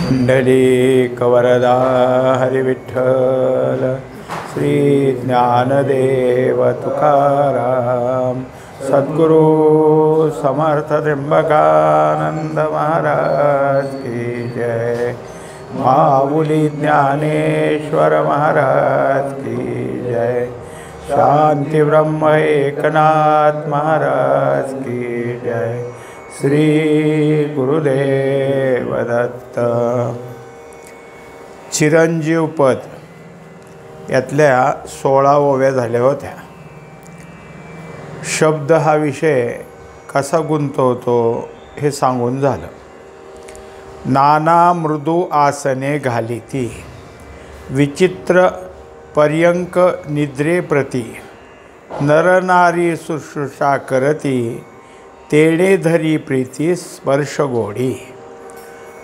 पुंडलीकवरदा हरिविठ्ठल श्री ज्ञानदेव तुकाराम सद्गुरु समर्थ त्र्यंबकानंद महाराज की जय। माऊली ज्ञानेश्वर महाराज की जय। शांति ब्रह्म एकनाथ महाराज की जय। श्री गुरुदेव दत्त। चिरंजीव पद यातल्या 16 ओव्या झाल्या होत्या। शब्द हा विषय कसा गुंतवतो हे सांगून झालं। नाना मृदू आसने घालिती विचित्र पर्यंक निद्रे प्रती नरनारी शुश्रूषा करती तेणे धरी प्रीती स्पर्श गोडी।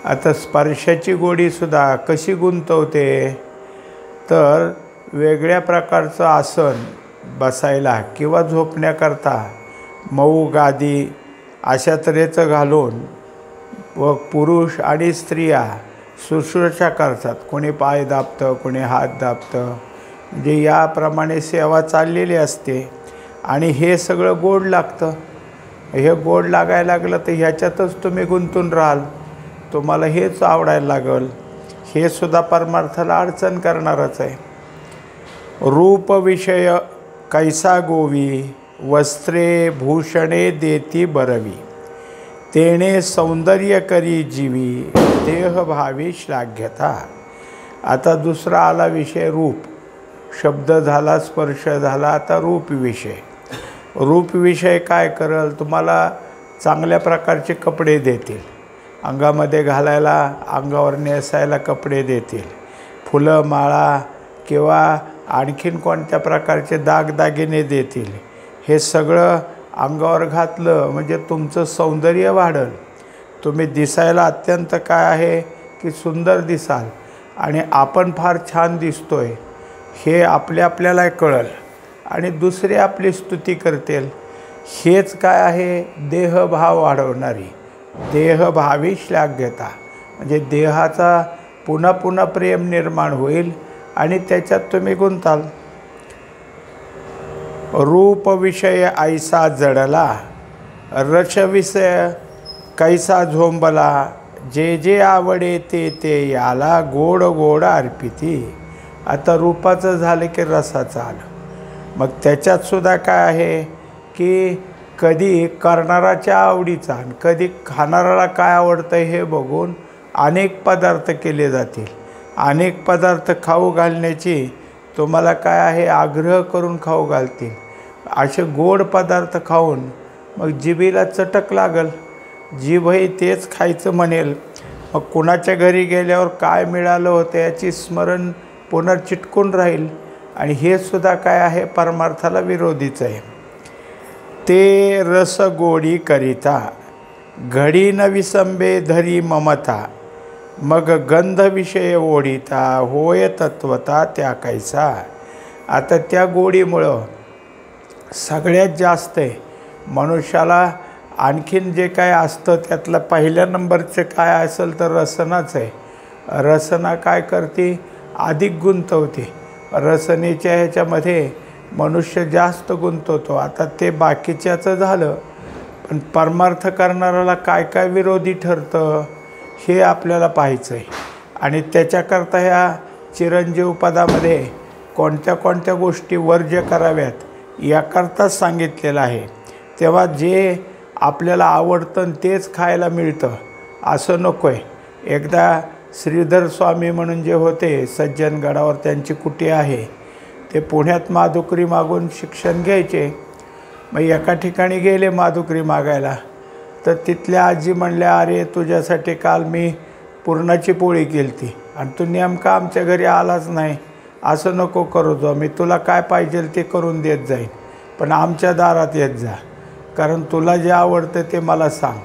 आता स्पर्शाची गोडी सुद्धा कशी गुंतवते तर वेगळ्या प्रकारचं आसन बसायला किंवा झोपण्याकरता मऊ गादी अशा तऱ्हेचं घालून व पुरुष आणि स्त्रिया शुश्रूषा करतात। कोणी पाय दाबतं, कोणी हात दाबतं, म्हणजे याप्रमाणे सेवा चाललेली असते आणि हे सगळं गोड लागतं। हे गोड लागायला लागलं तर ह्याच्यातच तुम्ही गुंतून राहाल, तुम्हाला हेच आवडायला लागल। हे सुद्धा परमार्थाला अडचण करणारच आहे। रूप विषय कैसा गोवी वस्त्रे भूषणे देती बरवी तेणे सौंदर्य करी जीवी देह भावी श्लाघ्यता। आता दुसरा आला विषय रूप। शब्द झाला, स्पर्श झाला, आता रूप विषय। रूप विषय काय करल, तुम्हाला चांगल्या प्रकारचे कपडे देतील, अंगामध्ये घालायला अंगावर नेसायला कपडे देतील, फुलं माळा किंवा आणखीन कोणत्या प्रकारचे दागदागिने देतील। हे सगळं अंगावर घातलं म्हणजे तुमचं सौंदर्य वाढेल, तुम्ही दिसायला अत्यंत काय आहे की सुंदर दिसाल आणि आपण फार छान दिसतोय हे आपल्याला कळेल आणि दुसरे आपली स्तुती करतील। हेच काय आहे देहभाव वाढवणारी देहभावी श्लाघ्यता, म्हणजे देहाचा पुन्हा पुन्हा प्रेम निर्माण होईल आणि त्याच्यात तुम्ही गुंताल। रूप विषय ऐसा जडला रस विषय कैसा झोंबला जे जे आवडे ते ते याला गोड गोड अर्पिती। आता रूपाचं झालं की रसाचं आलं, मग त्याच्यात सुद्धा काय आहे की कधी करणाराच्या आवडीचा आणि कधी खाणाऱ्याला काय आवडतं हे बघून अनेक पदार्थ केले जातील। अनेक पदार्थ खाऊ घालण्याची तुम्हाला काय आहे आग्रह करून खाऊ घालतील। असे गोड पदार्थ खाऊन मग जिभेला चटक लागल, जिभही तेच खायचं म्हणेल। मग कुणाच्या घरी गेल्यावर काय मिळालं होतं याची स्मरण पुनर्चिटकून राहील आणि हे सुद्धा काय आहे परमार्थाला विरोधीच आहे। ते रस गोडी करिता घडी न विसंबे धरी ममता मग गंध विषय ओढिता होय तत्वता त्या कैसा। आता त्या गोडीमुळं सगळ्यात जास्त आहे मनुष्याला आणखीन जे काय असतं त्यातलं पहिल्या नंबरचं काय असेल तर रसनाच आहे। रसना काय करते अधिक गुंतवते, रसनेच्या ह्याच्यामध्ये मनुष्य जास्त गुंतवतो। आता ते बाकीच्याचं झालं, पण परमार्थ करणाऱ्याला काय काय विरोधी ठरतं हे आपल्याला पाहायचं आहे आणि त्याच्याकरता ह्या चिरंजीव पदामध्ये कोणत्या कोणत्या गोष्टी वर्ज्य कराव्यात याकरताच सांगितलेलं आहे। तेव्हा जे आपल्याला आवडतं तेच खायला मिळतं असं नको आहे। एकदा श्रीधर स्वामी म्हणून जे होते सज्जनगडावर त्यांची कुटी आहे, ते पुण्यात माधुकरी मागून शिक्षण घ्यायचे। मग एका ठिकाणी गेले माधुकरी मागायला, तर तिथल्या आजी म्हणल्या अरे तुझ्यासाठी काल मी पुरणाची पोळी केलती आणि तू नेमका आमच्या घरी आलाच नाही, असं नको करू जो, मी तुला काय पाहिजे ते करून देत जाईन पण आमच्या दारात येत जा, कारण तुला जे आवडतं ते मला सांग।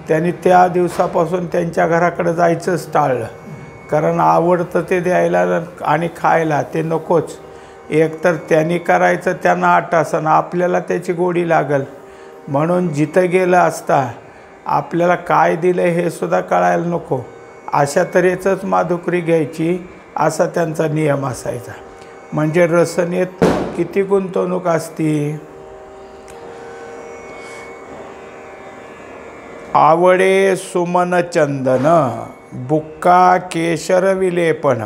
त्यांनी त्या दिवसापासून त्यांच्या घराकडे जायचंच टाळलं, कारण आवडतं ते द्यायला आणि खायला ते नकोच। एकतर त्यांनी करायचं त्यांना आटासन आपल्याला त्याची गोडी लागल, म्हणून जिथं गेलं असता आपल्याला काय दिलं हे सुद्धा कळायला नको, अशा तऱ्हेचंच माधुकरी घ्यायची असा त्यांचा नियम असायचा. म्हणजे रसनेत किती गुंतवणूक असती. आवडे सुमन चंदन बुक्का केशर विलेपन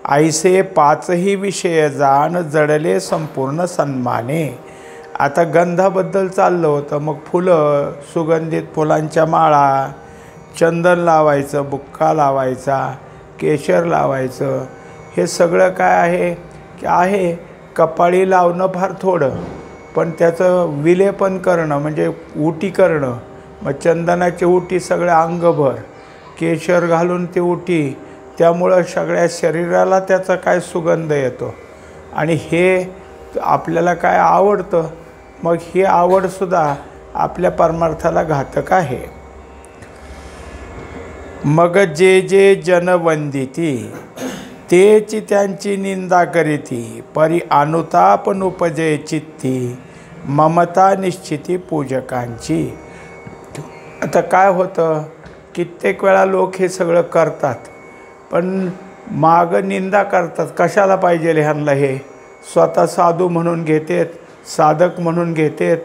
ऐसे पाचही विषय जाण जडले संपूर्ण सन्माने. आता गंधाबद्दल चाललं होतं. मग फुलं, सुगंधित फुलांच्या माळा, चंदन लावायचं, बुक्का लावायचा, केशर लावायचं, हे सगळं काय आहे की आहे कपाळी लावणं फार थोडं, पण त्याचं विलेपन करणं म्हणजे उटी करणं. मग चंदनाची उटी सगळ्या अंगभर, केशर घालून ती उटी, त्यामुळं सगळ्या शरीराला त्याचा काय सुगंध येतो आणि हे आपल्याला काय आवडतं. मग ही आवडसुद्धा आपल्या परमार्थाला घातक आहे. मग जे जे जन वंदिती तेची त्यांची निंदा करीती परी अनुताप नुपजे चित्ती ममता निश्चिती पूजकांची. आता काय होतं, कित्येक वेळा लोक हे सगळं करतात पण मागं निंदा करतात. कशाला पाहिजे ह्यांना हे, स्वतः साधू म्हणून घेतेत, साधक म्हणून घेतेत,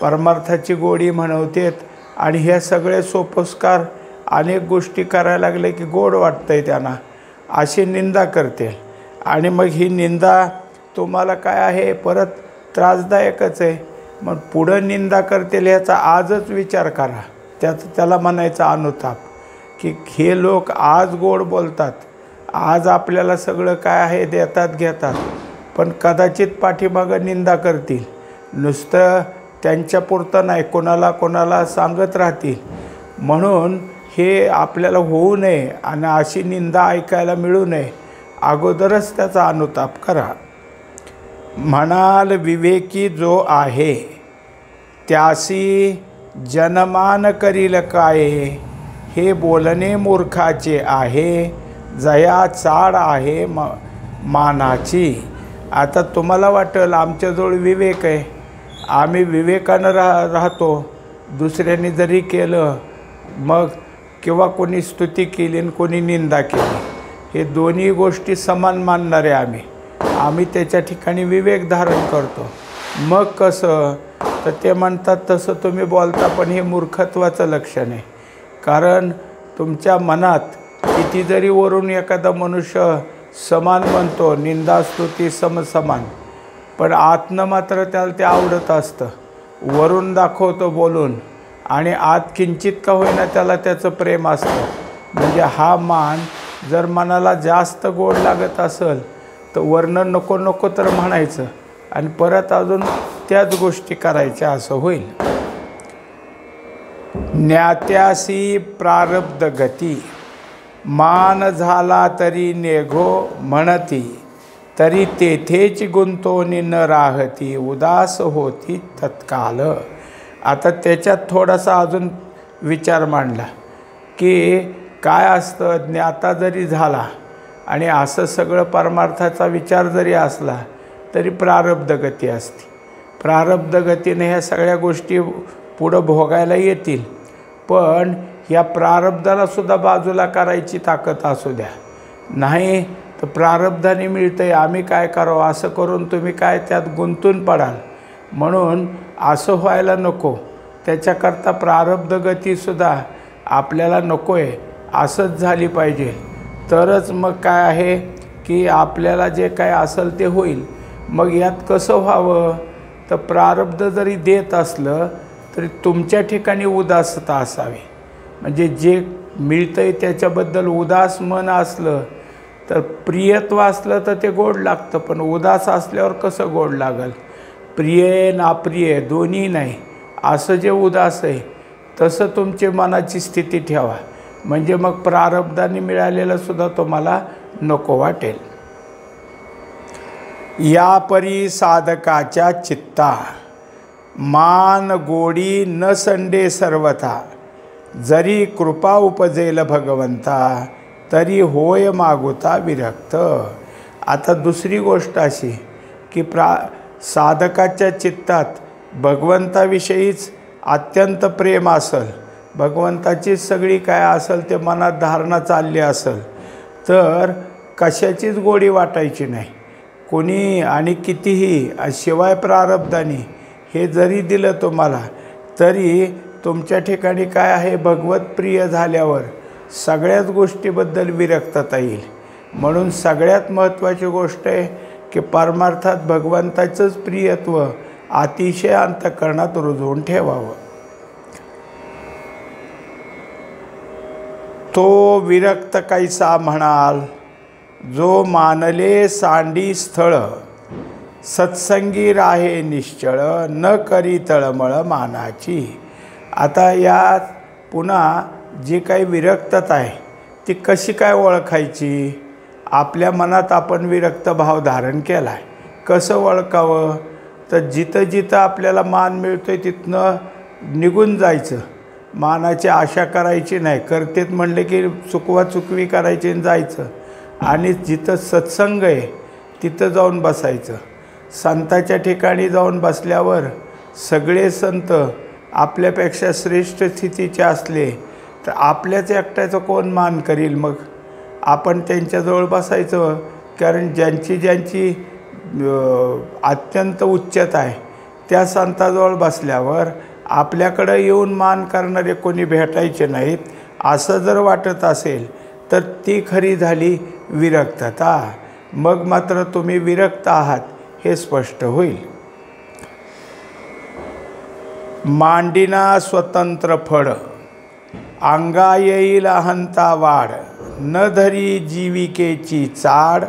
परमार्थाची गोडी म्हणवतेत आणि हे सगळे सोपस्कार अनेक गोष्टी करायला लागले की गोड वाटतंय त्यांना, अशी निंदा करते. आणि मग ही निंदा तुम्हाला काय आहे परत त्रासदायकच आहे. मग पुढं निंदा करतील ह्याचा आजच विचार करा. त्याला म्हणायचं अनुताप, की हे लोक आज गोड बोलतात, आज आपल्याला सगळं काय आहे देतात घेतात, पण कदाचित पाठीमागं निंदा करतील. नुसतं त्यांच्यापुरतं नाही, कोणाला सांगत राहतील. म्हणून हे आपल्याला होऊ नये आणि अशी निंदा ऐकायला मिळू नये, अगोदरच त्याचा अनुताप करा. म्हणाल विवेकी जो आहे त्यासी जनमान करील काय, हे बोलणे मूर्खाचे आहे जया चाड आहे मानाची. आता तुम्हाला वाटेल आमच्याजवळ विवेक आहे, आम्ही विवेकानं राहतो. दुसऱ्यांनी जरी केलं मग किंवा कोणी स्तुती केली आणि कोणी निंदा केली, हे दोन्ही गोष्टी समान मानणारे आम्ही त्याच्या ठिकाणी विवेक धारण करतो. मग कसं तर ते म्हणतात तसं तुम्ही बोलता, पण हे मूर्खत्वाचं लक्षण आहे. कारण तुमच्या मनात किती जरी वरून एखादा मनुष्य समान म्हणतो, निंदा स्तुती समान, पण आतनं मात्र त्याला ते आवडत असतं. वरून दाखवतो बोलून आणि आत किंचित का होईना त्याला त्याचं प्रेम असतं. म्हणजे हा मान जर मनाला जास्त गोड लागत असेल तर वर्ण नको तर म्हणायचं आणि परत अजून त्याच गोष्टी करायच्या, असं होईल. ज्ञात्यासी प्रारब्ध गती मान झाला तरी नेघो म्हणती, तरी तेथेच गुंतवणी न राहती उदास होती तत्काल. आता त्याच्यात थोडासा अजून विचार मांडला की काय असतं, ज्ञाता जरी झाला आणि असं सगळं परमार्थाचा विचार जरी असला तरी प्रारब्ध गती असते. प्रारब्ध गतीने ह्या सगळ्या गोष्टी पुढं भोगायला येतील, पण या प्रारब्धाला सुद्धा बाजूला करायची ताकद असू द्या. नाही तर प्रारब्धाने मिळतंय आम्ही काय करावं असं करून तुम्ही काय त्यात गुंतून पडाल. म्हणून असं व्हायला नको. त्याच्याकरता प्रारब्ध गतीसुद्धा आपल्याला नको आहे, असंच झाली पाहिजे. तरच मग काय आहे की आपल्याला जे काय असेल ते होईल. मग यात कसं व्हावं तर प्रारब्ध जरी देत असलं तरी तुमच्या ठिकाणी उदासता असावी. म्हणजे जे मिळतंय त्याच्याबद्दल उदास मन असलं तर प्रियत्व असलं तर ते गोड लागतं, पण उदास असल्यावर कसं गोड लागल. प्रिय नाप्रिय दोन्ही नाही, असं जे उदास आहे तसं तुमची मनाची स्थिती ठेवा. म्हणजे मग प्रारब्धाने मिळालेलं सुद्धा तुम्हाला नको वाटेल. या परी साधकाच्या चित्ता मान गोडी न संडे सर्वथा, जरी कृपा उपजेल भगवंता तरी होय मागुता विरक्त. आता दुसरी गोष्ट अशी की साधकाच्या चित्तात भगवंताविषयीच अत्यंत प्रेम असेल भगवंताची सगळी काय असेल ते मनात धारणा चालली असेल तर कशाचीच गोडी वाटायची नाही. कोणी आणि कितीही शिवाय प्रारब्धाने हे जरी दिलं तुम्हाला तरी तुमच्या ठिकाणी काय आहे, भगवत प्रिय झाल्यावर सगळ्याच गोष्टीबद्दल विरक्तता येईल. म्हणून सगळ्यात महत्त्वाची गोष्ट आहे की परमार्थात भगवंताचंच प्रियत्व अतिशय अंतःकरणात रुजवून ठेवावं. तो विरक्त कैसा म्हणाल जो मानले सांडी स्थळ, सत्संगी राहे निश्चळ न करी तळमळ मानाची. आता यात पुन्हा जी काही विरक्तता आहे ती कशी काय ओळखायची. आपल्या मनात आपण विरक्त भाव धारण केला आहे, कसं ओळखावं. तर जिथं जिथं आपल्याला मान मिळतो आहे तिथनं निघून जायचं. मानाची आशा करायची नाही. करतेत म्हणले की चुकवी करायची आणि जायचं. आणि जिथं सत्संग आहे तिथं जाऊन बसायचं. संताच्या ठिकाणी जाऊन बसल्यावर सगळे संत आपल्यापेक्षा श्रेष्ठ स्थितीचे असले तर आपल्याच एकट्याचं कोण मान करील. मग आपण त्यांच्याजवळ बसायचं. कारण ज्यांची अत्यंत उच्चता आहे त्या संताजवळ बसल्यावर आपल्याकडं येऊन मान करणारे कोणी भेटायचे नाहीत. असं जर वाटत असेल तर ती खरी झाली विरक्तता. मग मात्र तुम्ही विरक्त आहात हे स्पष्ट होईल. मांडिना स्वतंत्र फळ, अंगा येईल अहंता वाढ, न धरी जीविकेची चाड,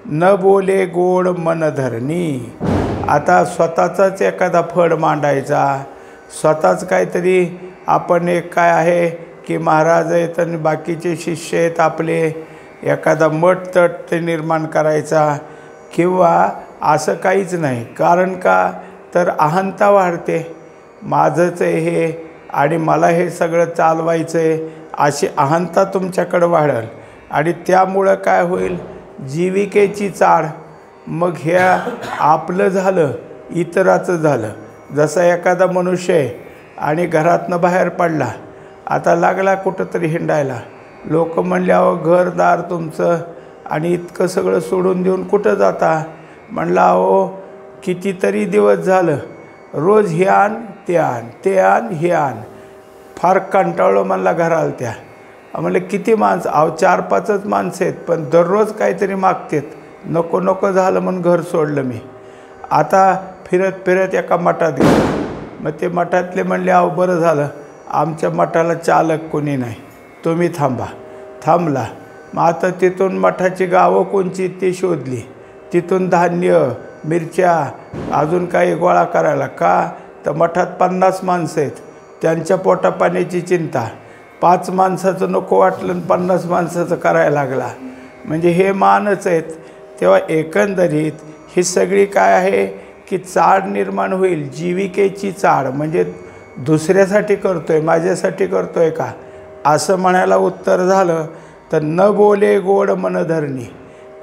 न बोले गोड मन धरणी. आता स्वतःचाच एखादा फळ मांडायचा, स्वतःच काहीतरी आपण एक काय आहे की महाराज आहेत आणि बाकीचे शिष्य आहेत आपले, एखादा मठ तट ते निर्माण करायचा किंवा असं काहीच नाही. कारण का तर अहंता वाढते. माझंच आहे हे आणि मला हे सगळं चालवायचं आहे अशी अहंता तुमच्याकडं वाढेल आणि त्यामुळं काय होईल, जीविकेची चाड. मग ह्या आपलं झालं इतराचं झालं. जसा एखादा मनुष्य आहे आणि घरातनं बाहेर पडला, आता लागला कुठंतरी हिंडायला. लोक म्हणले अहो घरदार तुमचं आणि इतकं सगळं सोडून देऊन कुठं जाता. म्हणला अहो कितीतरी दिवस झालं रोज हे आण ते आण ते आण हे आण, फार कंटाळलो म्हणला घराला त्या. म्हणले किती माणसं, अहो 4-5च माणसं आहेत पण दररोज काहीतरी मागतात. नको नको झालं म्हणून घर सोडलं मी. आता फिरत फिरत एका मठात गेलो. मग ते मठातले म्हणले अहो बरं झालं आमच्या मठाला चालक कोणी नाही, तुम्ही थांबा. थांबला. मग आता तिथून मठाची गावं कोणची ती शोधली. तिथून धान्य मिरच्या अजून काही गोळा करायला. का तर मठात 50 माणसं आहेत, त्यांच्या पोटापाण्याची चिंता. 5 माणसाचं नको वाटलं आणि 50 माणसाचं करायला लागला. म्हणजे हे मानच आहेत. तेव्हा एकंदरीत ही सगळी काय आहे की चाड निर्माण होईल. जीविकेची चाड म्हणजे दुसऱ्यासाठी करतो आहे माझ्यासाठी करतो आहे का असं म्हणायला उत्तर झालं तर न बोले गोड मन धरणी.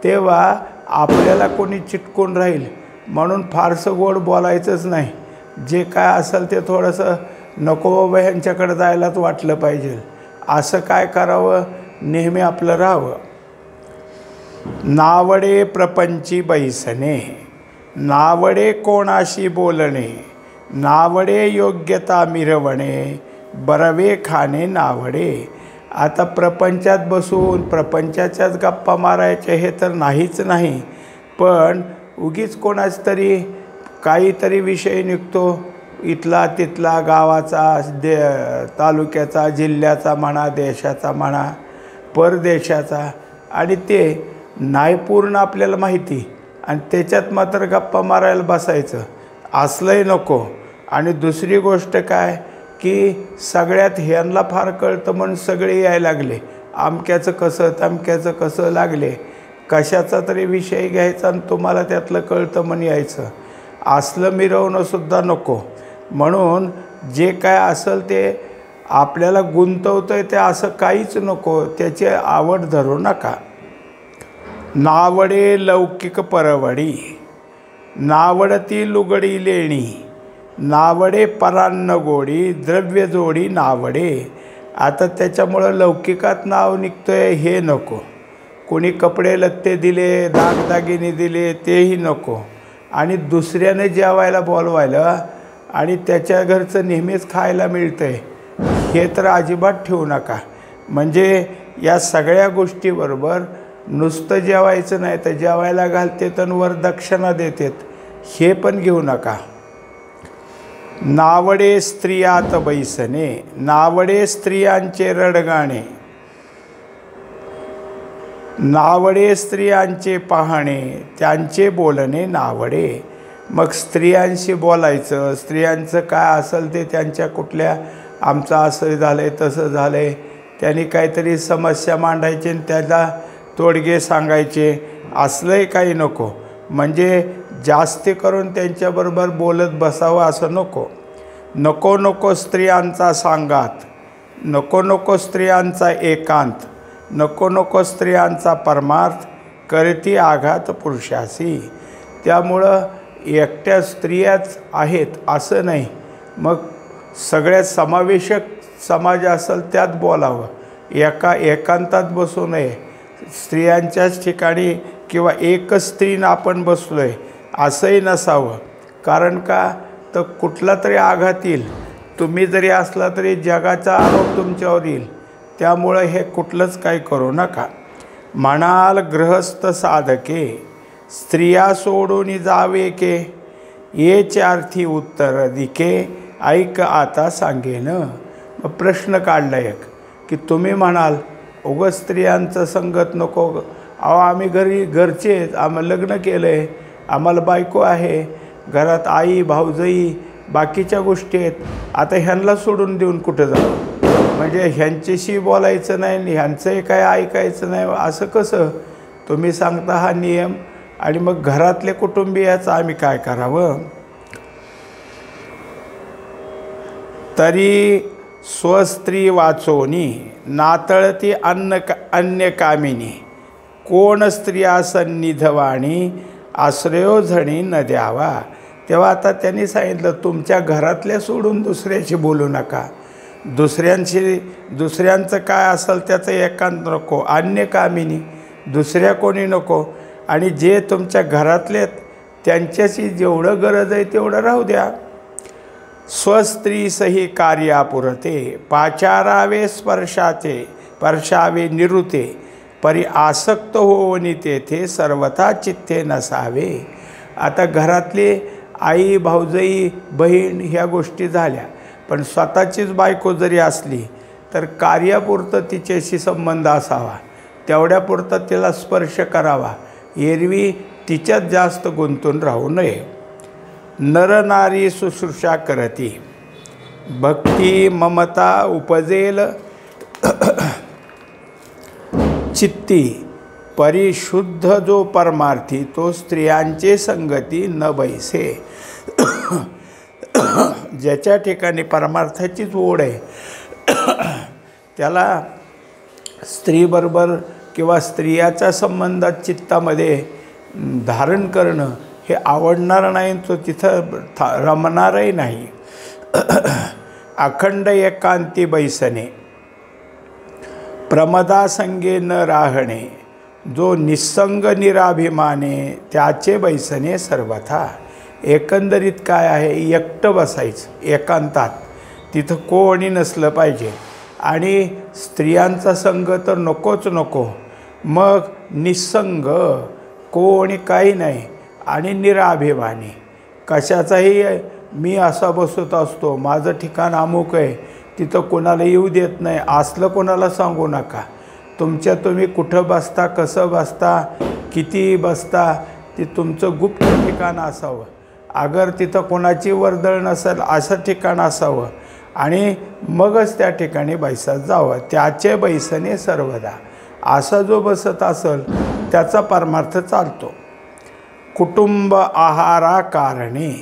तेव्हा आपल्याला कोणी चिटकून राहील म्हणून फारसं गोड बोलायचंच नाही. जे काय असेल ते थोडंसं नको बाबा ह्यांच्याकडे जायलाच वाटलं पाहिजे असं काय करावं, नेहमी आपलं राहावं. नावडे प्रपंची बैसणे, नावडे कोणाशी बोलणे, नावडे योग्यता मिरवणे, बरवे खाणे नावडे. आता प्रपंचात बसून प्रपंचाच्याच गप्पा मारायचे हे तर नाहीच नाही, पण उगीच कोणाच तरी काहीतरी विषय निघतो इथला तिथला, गावाचा तालुक्याचा जिल्ह्याचा म्हणा, देशाचा म्हणा, परदेशाचा, आणि ते नाही पूर्ण आपल्याला माहिती आणि त्याच्यात मात्र गप्पा मारायला बसायचं असलंही नको. आणि दुसरी गोष्ट काय की सगळ्यात ह्यांना फार कळतं म्हणून सगळे यायला लागले. आमक्याचं कसं तमक्याचं कसं लागले. कशाचा तरी विषय घ्यायचा आणि तुम्हाला त्यातलं कळतं म्हणून यायचं. असलं मिरवणंसुद्धा नको. म्हणून जे काय असेल ते आपल्याला गुंतवतं आहे ते असं काहीच नको, त्याची आवड धरू नका. नावडे लौकिक परवडी, नावडती लुगडी लेणी, नावडे परान्न गोडी द्रव्य जोडी नावडे. आता त्याच्यामुळं लौकिकात नाव निघतंय हे नको, कोणी कपडे लत्ते दिले, दागदागिने दिले तेही नको, आणि दुसऱ्याने जेवायला बोलवायला आणि त्याच्या घरचं नेहमीच खायला मिळतंय हे तर अजिबात ठेवू नका. म्हणजे या सगळ्या गोष्टीबरोबर नुसतं जेवायचं नाही तर जेवायला घालते तर वर दक्षिणा देतात हे पण घेऊ नका. नावडे स्त्रियात बैसणे, नावडे स्त्रियांचे रडगाणे, नावडे स्त्रियांचे पाहणे, त्यांचे बोलणे नावडे. मग स्त्रियांशी बोलायचं, स्त्रियांचं काय असेल ते त्यांच्या कुठल्या आमचं असं झालं आहे तसं झालं आहे त्यांनी काहीतरी समस्या मांडायची आणि त्याला तोडगे सांगायचे असलंही काही नको. म्हणजे जास्ती करून त्यांच्याबरोबर बोलत बसावं असं नको. नको नको स्त्रियांचा सांगात, नको नको स्त्रियांचा एकांत, नको नको स्त्रियांचा परमार्थ, करती आघात पुरुषासी. त्यामुळं एकट्या स्त्रियाच आहेत असं नाही, मग सगळ्यात समावेशक समाज असेल त्यात बोलावं. एकांतात बसू नये. स्त्रियांच्याच ठिकाणी किंवा एकच स्त्रीनं आपण बसलो आहे असंही नसावं. कारण का तर कुठला तरी आघात येईल, तुम्ही जरी असला तरी जगाचा आरोप तुमच्यावर येईल. त्यामुळं हे कुठलंच काही करू नका. म्हणाल गृहस्थ साधके, स्त्रिया सोडून जावे के, येचे अर्थी उत्तर दिके, ऐक आता सांगेन. मग प्रश्न काढला एक की तुम्ही म्हणाल उगाच स्त्रियांचं संगत नको. अहो आम्ही घरचे आम्हाला लग्न केलं आहे, आम्हाला बायको आहे, घरात आई भाऊजाई बाकीच्या गोष्टी आहेत, आता ह्यांना सोडून देऊन कुठं जावं? म्हणजे ह्यांच्याशी बोलायचं नाही आणि ह्यांचंही काय ऐकायचं नाही असं कसं? तुम्ही सांगता हा नियम आणि मग घरातले कुटुंबियाचं आम्ही काय करावं? तरी स्वस्त्री वाचोनी नातळती अन्य कामिनी, कोण स्त्रिया सन्निधवाणी आश्रयोझणी न द्यावा. तेव्हा आता त्यांनी सांगितलं तुमच्या घरातल्या सोडून दुसऱ्याशी बोलू नका. दुसऱ्यांचं काय असेल त्याचं एकांत नको, अन्य कामिनी दुसऱ्या कोणी नको, आणि जे तुमच्या घरातले त्यांच्याशी जेवढं गरज आहे तेवढं राहू द्या. स्वस्त्री सही कार्यापुरते, पाचारावे स्पर्शावे निरुते, परी आसक्त होवनी तेथे सर्वथा चित्ते नसावे. आता घरातले आई भाऊजाई बहीण ह्या गोष्टी झाल्या, पण स्वतःचीच बायको जरी असली तर कार्यापुरतं तिच्याशी संबंध असावा, तेवढ्यापुरता तिला स्पर्श करावा. एरवी तिच्यात जास्त गुंतून राहू नये. नरनारी शुश्रूषा करती, भक्ती ममता उपजेल चित्ती, परिशुद्ध जो परमार्थी तो स्त्रियांचे संगती न बैसे. ज्याच्या ठिकाणी परमार्थाचीच ओढ आहे त्याला स्त्रीबरोबर किंवा स्त्रियाच्या संबंधात चित्तामध्ये धारण करणं हे आवडणार नाही, तो तिथं रमणारही नाही. अखंड एकांती बैसणे, प्रमदासंगे न राहणे, जो निस्संग निराभिमाने त्याचे बैसणे सर्वथा. एकंदरीत काय आहे, एकटं बसायचं एकांतात, तिथं कोणी नसलं पाहिजे. आणि स्त्रियांचा संग तर नकोच नको. मग निस्संग, कोणी काही नाही, आणि निराभिमानी, कशाचाही मी असा बसत असतो, माझं ठिकाण अमुक आहे, तिथं कोणाला येऊ देत नाही असलं कोणाला सांगू नका. तुम्ही कुठं बसता, कसं बसता, किती बसता, ते तुमचं गुप्त ठिकाण असावं. अगर तिथं कोणाची वर्दळ नसेल असं ठिकाण असावं, आणि मगच त्या ठिकाणी बैसत जावं. त्याचे बैसणे सर्वदा. असा जो बसत असेल त्याचा परमार्थ चालतो. कुटुंब आहारा कारणे,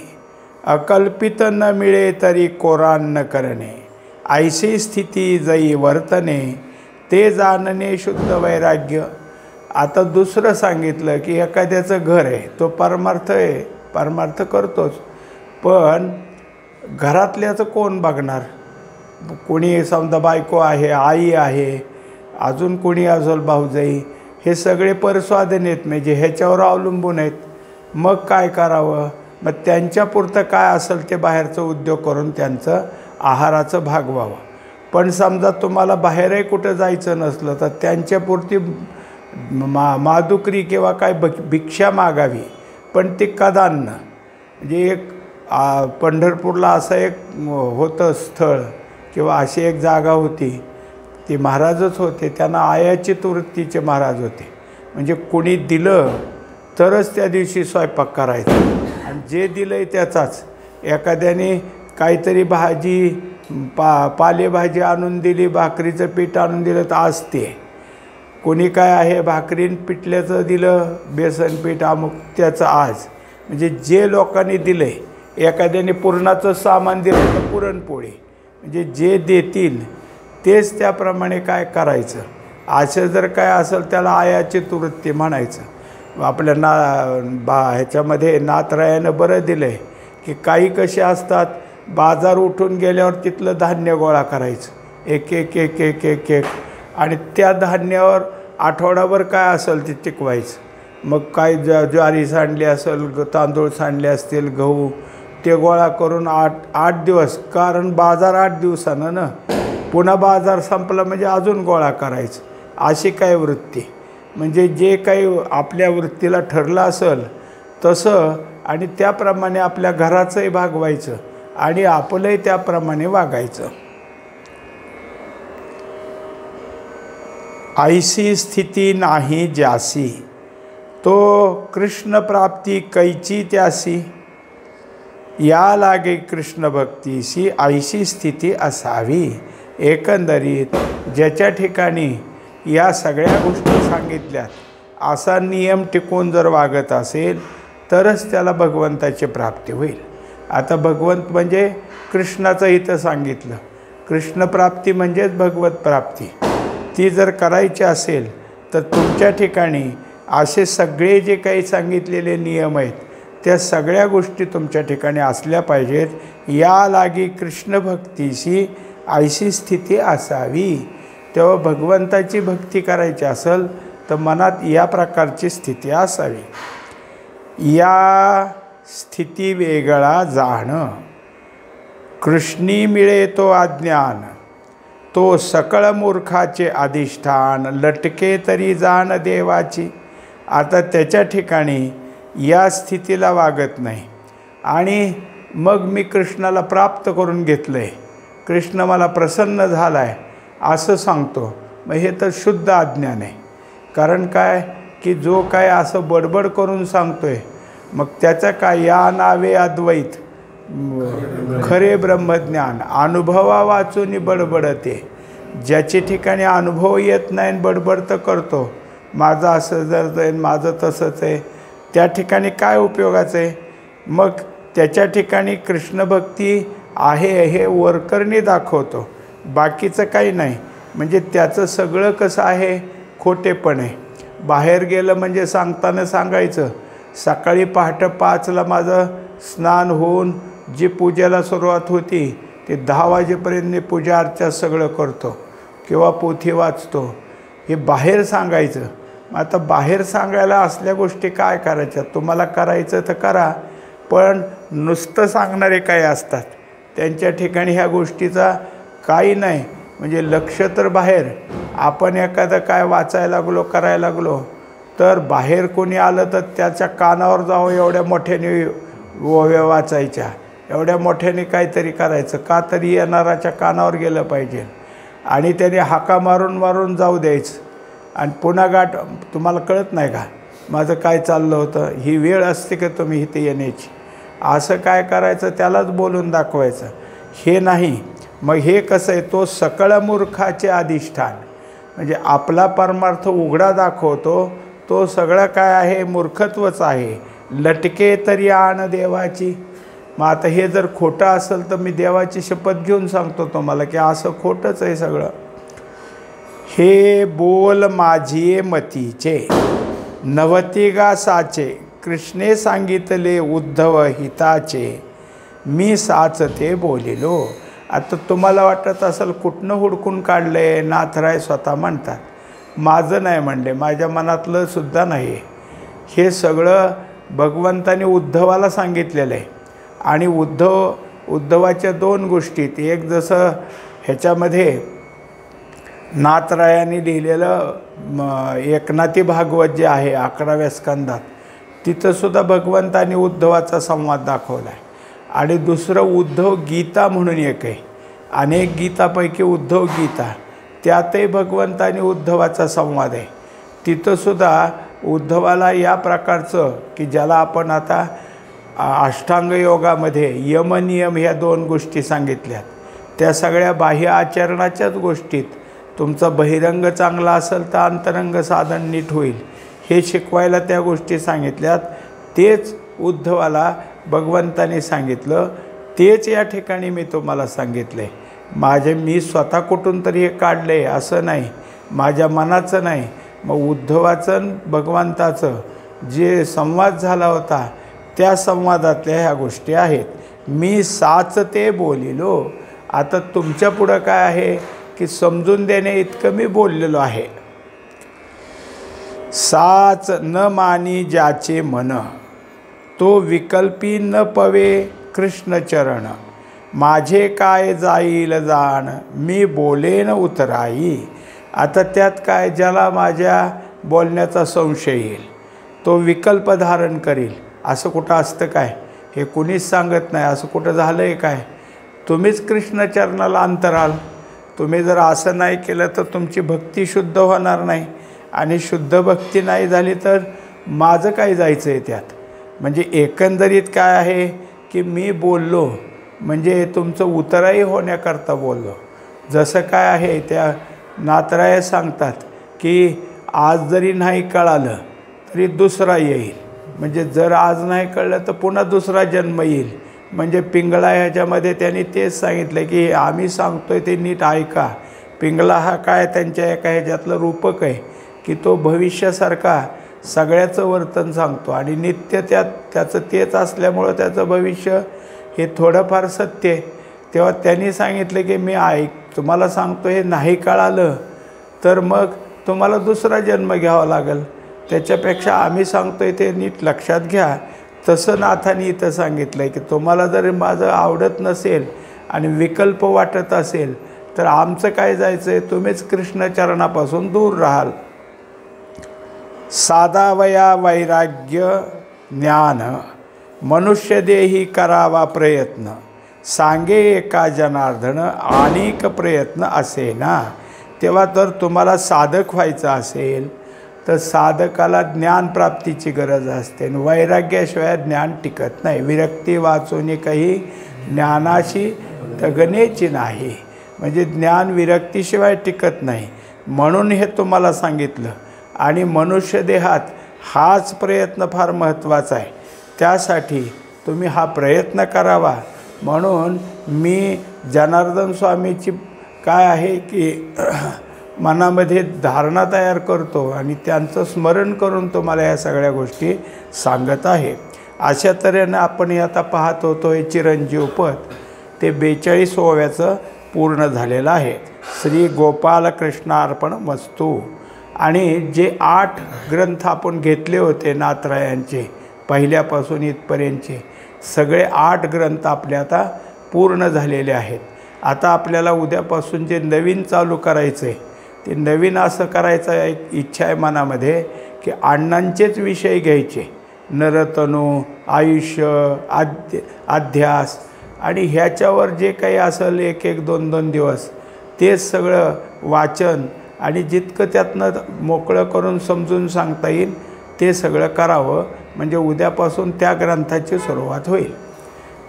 अकल्पित न मिळे तरी कोरान्न करणे, ऐशी स्थिती जई वर्तने, ते जाणणे शुद्ध वैराग्य. आता दुसरं सांगितलं की एखाद्याचं घर आहे, तो परमार्थ आहे, परमार्थ करतोच, पण घरातल्याचं कोण बघणार? कोणी समजा बायको आहे, आई आहे, अजून कोणी असेल भाऊजाई, हे सगळे परस्वाधीन आहेत, म्हणजे ह्याच्यावर अवलंबून आहेत. मग काय करावं? मग त्यांच्यापुरतं काय असेल ते बाहेरचं उद्योग करून त्यांचं आहाराचं भागवावं. पण समजा तुम्हाला बाहेरही कुठं जायचं नसलं तर त्यांच्यापुरती मादुकरी किंवा काय भिक्षा मागावी, पण ते कदान्न. म्हणजे एक पंढरपूरला असं एक होतं स्थळ किंवा अशी एक जागा होती, ते महाराजच होते, त्यांना आयाचित वृत्तीचे महाराज होते. म्हणजे कोणी दिलं तरच त्या दिवशी स्वयंपाक करायचा, आणि जे दिलं आहे त्याचाच. एखाद्याने काहीतरी भाजी पालेभाजी आणून दिली, भाकरीचं पीठ आणून दिलं तर आज ते. कोणी काय आहे भाकरीन पिठल्याचं दिलं, बेसन पीठ अमुक, त्याचं आज. म्हणजे जे लोकांनी दिलं आहे, एखाद्याने पुरणाचं सामान दिलं तर पुरणपोळी. म्हणजे जे देतील तेच त्याप्रमाणे काय करायचं. असं जर काय असेल त्याला आयाचित वृत्ती म्हणायचं. आपल्या ह्याच्यामध्ये नाथरायानं बरं दिलं आहे की काही कसे असतात, बाजार उठून गेल्यावर तिथलं धान्य गोळा करायचं, एक एक एक एक एक एक, आणि त्या धान्यावर आठवडाभर काय असेल ते टिकवायचं. मग काय ज्वारी सांडली असेल, तांदूळ सांडले असतील, गहू, ते गोळा करून 8 दिवस, कारण बाजार 8 दिवसानं ना, पुन्हा बाजार संपला म्हणजे अजून गोळा करायचं. अशी काय वृत्ती. म्हणजे जे काही आपल्या वृत्तीला ठरलं असेल तसं, आणि त्याप्रमाणे आपल्या घराचंही भागवायचं आणि आपलंही त्याप्रमाणे वागायचं. ऐसी स्थिती नाही ज्यासी, तो कृष्ण प्राप्ती कैची त्यासी. या लागे कृष्ण भक्तीशी ऐशी स्थिती असावी. एकंदरीत ज्याच्या ठिकाणी या सगळ्या गोष्टी सांगितल्यात, असा नियम टिकून जर वागत असेल तरच त्याला भगवंताची प्राप्ती होईल. आता भगवंत म्हणजे कृष्णाचं इथं सांगितलं, कृष्णप्राप्ती म्हणजेच भगवत प्राप्ती. ती जर करायची असेल तर तुमच्या ठिकाणी असे सगळे जे काही सांगितलेले नियम आहेत त्या सगळ्या गोष्टी तुमच्या ठिकाणी असल्या पाहिजेत. या लागी कृष्ण भक्तीशी ऐशी स्थिती असावी. तेव्हा भगवंताची भक्ती करायची असेल तर मनात या प्रकारची स्थिती असावी. या स्थिती वेगळा जाणं, कृष्णी मिळे तो अज्ञान, तो सकळ मूर्खाचे अधिष्ठान, लटके तरी जाण देवाची. आता त्याच्या ठिकाणी या स्थितीला वागत नाही, आणि मग मी कृष्णाला प्राप्त करून घेतलं आहे, कृष्ण मला प्रसन्न झाला आहे असं सांगतो. मग हे तर शुद्ध अज्ञान आहे. कारण काय की जो काय असं बडबड करून सांगतो आहे, मग त्याचं काय, या नावे अद्वैत खरे ब्रह्मज्ञान, अनुभवा वाचून बडबडते. ज्याच्या ठिकाणी अनुभव येत नाही बडबड तर करतो, माझं असं जर आहे, माझं तसंच आहे, त्या ठिकाणी काय उपयोगाचं आहे. मग त्याच्या ठिकाणी कृष्णभक्ती आहे हे वरकरणी दाखवतो, बाकीचं काही नाही. म्हणजे त्याचं सगळं कसं आहे, खोटेपण आहे. बाहेर गेलं म्हणजे सांगताना सांगायचं, सकाळी पहाटे 5ला माझं स्नान होऊन जी पूजेला सुरुवात होती ते 10 वाजेपर्यंत मी पूजा अर्चा सगळं करतो किंवा पोथी वाचतो, हे बाहेर सांगायचं. आता बाहेर सांगायला असल्या गोष्टी काय करायच्या, तुम्हाला करायचं तर करा, पण नुसतं सांगणारे काय असतात त्यांच्या ठिकाणी ह्या गोष्टीचा काही नाही. म्हणजे लक्ष तर बाहेर. आपण एखादं काय वाचायला लागलो, करायला लागलो, तर बाहेर कोणी आलं तर त्याच्या कानावर जावं, एवढ्या मोठ्याने ओव्या वाचायच्या, एवढ्या मोठ्याने काहीतरी करायचं, का तरी येणाराच्या कानावर गेलं पाहिजे, आणि त्याने हाका मारून मारून जाऊ द्यायचं. आणि पुन्हा गाठ, तुम्हाला कळत नाही का माझं काय चाललं होतं, ही वेळ असते का तुम्ही इथे येण्याची, असं काय करायचं, त्यालाच बोलून दाखवायचं, हे नाही. मग हे कसं आहे, तो सकळ मूर्खाचे अधिष्ठान, म्हणजे आपला परमार्थ उघडा दाखवतो, तो सगळं काय आहे, मूर्खत्वच आहे. लटके तरी आण देवाची. मग आता हे जर खोटं असेल तर मी देवाची शपथ घेऊन सांगतो तुम्हाला की असं खोटंच आहे सगळं. हे बोल माझी मतीचे नवती गा साचे, कृष्णे सांगितले उद्धव हिताचे, मी साच ते बोलिलो. आता तुम्हाला वाटत असेल कुठनं हुडकून काढले, नाथराय स्वतः म्हणतात. माझं नाही म्हणले, माझ्या मनातलं सुद्धा नाही. हे सगळं भगवंताने उद्धवाला सांगितलेलं आहे. आणि उद्धवाच्या दोन गोष्टीत, एक जसं ह्याच्यामध्ये नाथरायाने लिहिलेलं एकनाथी भागवत जे आहे 11व्या स्कंदात, तिथंसुद्धा भगवंताने उद्धवाचा संवाद दाखवला आहे. आणि दुसरं उद्धव गीता म्हणून एक आहे, अनेक गीतापैकी उद्धव गीता, त्यातही भगवंताने उद्धवाचा संवाद आहे. तिथंसुद्धा उद्धवाला या प्रकारचं की ज्याला आपण आता अष्टांग योगामध्ये यमनियम ह्या दोन गोष्टी सांगितल्यात, त्या सगळ्या बाह्य आचरणाच्याच गोष्टीत तुमचा बहिरंग चांगला असेल तर अंतरंग साधन नीट होईल हे शिकवायला त्या गोष्टी सांगितल्यात. तेच उद्धवाला भगवंताने सांगितलं, तेच या ठिकाणी मी तुम्हाला सांगितलं आहे. मी स्वतः कुठून तरी हे काढलं आहे असं नाही, माझ्या मनाचं नाही. मग उद्धवाचं भगवंताचं जे संवाद झाला होता त्या संवादातल्या ह्या गोष्टी आहेत. मी साच ते बोलिलो. आता तुमच्या पुढं काय आहे की समजून देणे इतकं मी बोललेलो आहे. साच न मानी ज्याचे मन, तो विकल्पी न पवे कृष्णचरण. माझे काय जाईल जाण, मी बोलेन उतराई. आता त्यात काय, ज्याला माझ्या बोलण्याचा संशय येईल तो विकल्प धारण करील. असं कुठं असतं काय? हे कुणीच सांगत नाही. असं कुठं झालं आहे काय? तुम्हीच कृष्णचरणाला अंतराल. तुम्ही जर असं नाही केलं तर तुमची भक्ती शुद्ध होणार नाही. आणि शुद्ध भक्ती नाही झाली तर माझं काय जायचं आहे त्यात? म्हणजे एकंदरीत काय आहे की मी बोललो म्हणजे तुमचं उतराई होण्याकरता बोललो. जसं काय आहे त्या नाथराय सांगतात की आज जरी नाही कळालं तरी दुसरा येईल. म्हणजे जर आज नाही कळलं तर पुन्हा दुसरा जन्म येईल. म्हणजे पिंगळा ह्याच्यामध्ये त्यांनी तेच सांगितलं की आम्ही सांगतोय ते नीट ऐका. पिंगळा हा काय त्यांच्या एका ह्याच्यातलं रूपक आहे की तो भविष्यासारखा सगळ्याचं वर्तन सांगतो आणि नित्य त्याचं तेच असल्यामुळं त्याचं भविष्य हे थोडंफार सत्य आहे. तेव्हा त्यांनी सांगितलं की मी तुम्हाला सांगतो हे नाही कळालं तर मग तुम्हाला दुसरा जन्म घ्यावा लागेल. त्याच्यापेक्षा आम्ही सांगतो आहे ते नीट लक्षात घ्या. तसं नाथांनी इथं सांगितलं आहे की तुम्हाला जर माझं आवडत नसेल आणि विकल्प वाटत असेल तर आमचं काय जायचं आहे, तुम्हीच कृष्णचरणापासून दूर राहाल. साधावया वैराग्य ज्ञान, मनुष्य देही करावा प्रयत्न. सांगे एका जनार्दन अनेक प्रयत्न असे ना. तेव्हा तर तुम्हाला साधक व्हायचं असेल तर साधकाला ज्ञानप्राप्तीची गरज असते. वैराग्याशिवाय ज्ञान टिकत नाही. विरक्ती वाचून काही ज्ञानाशी तगण्याची नाही. म्हणजे ज्ञान विरक्तीशिवाय टिकत नाही. म्हणून हे तुम्हाला सांगितलं. आणि मनुष्य देहात हाच प्रयत्न फार महत्त्वाचा आहे. त्यासाठी तुम्ही हा प्रयत्न करावा. म्हणून मी जनार्दन स्वामीची काय आहे की मनामध्ये धारणा तयार करतो आणि त्यांचं स्मरण करून तुम्हाला या सगळ्या गोष्टी सांगत आहे. अशा तऱ्हेनं आपण हे आता पाहत होतो हे चिरंजीव पद ते 42व्याचं पूर्ण झालेलं आहे. श्री गोपालकृष्णार्पण वस्तू. आणि जे 8 ग्रंथ आपण घेतले होते नाथरायांचे पहिल्यापासून इथपर्यंतचे सगळे 8 ग्रंथ आपले आता पूर्ण झालेले आहेत. आता आपल्याला उद्यापासून जे नवीन चालू करायचं आहे ते नवीन असं करायचं एक इच्छा आहे मनामध्ये की अण्णांचेच विषय घ्यायचे. नरतनू, आयुष्य, अध्यास आणि ह्याच्यावर जे काही असेल 1-2 दिवस तेच सगळं वाचन आणि जितकं त्यातनं मोकळं करून समजून सांगता येईल ते सगळं करावं. म्हणजे उद्यापासून त्या ग्रंथाची सुरुवात होईल.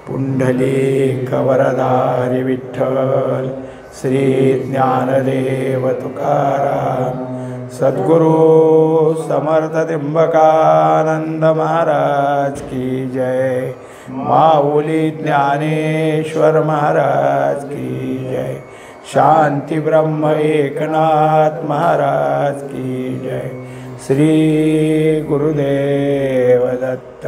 पुंडलिक वरदारी विठ्ठल श्री ज्ञानदेव तुकाराम सद्गुरु समर्थ त्र्यंबकानंद महाराज की जय. माऊली ज्ञानेश्वर महाराज की जय. शांती ब्रह्म एकनाथ महाराज की जय. श्री गुरुदेव दत्त.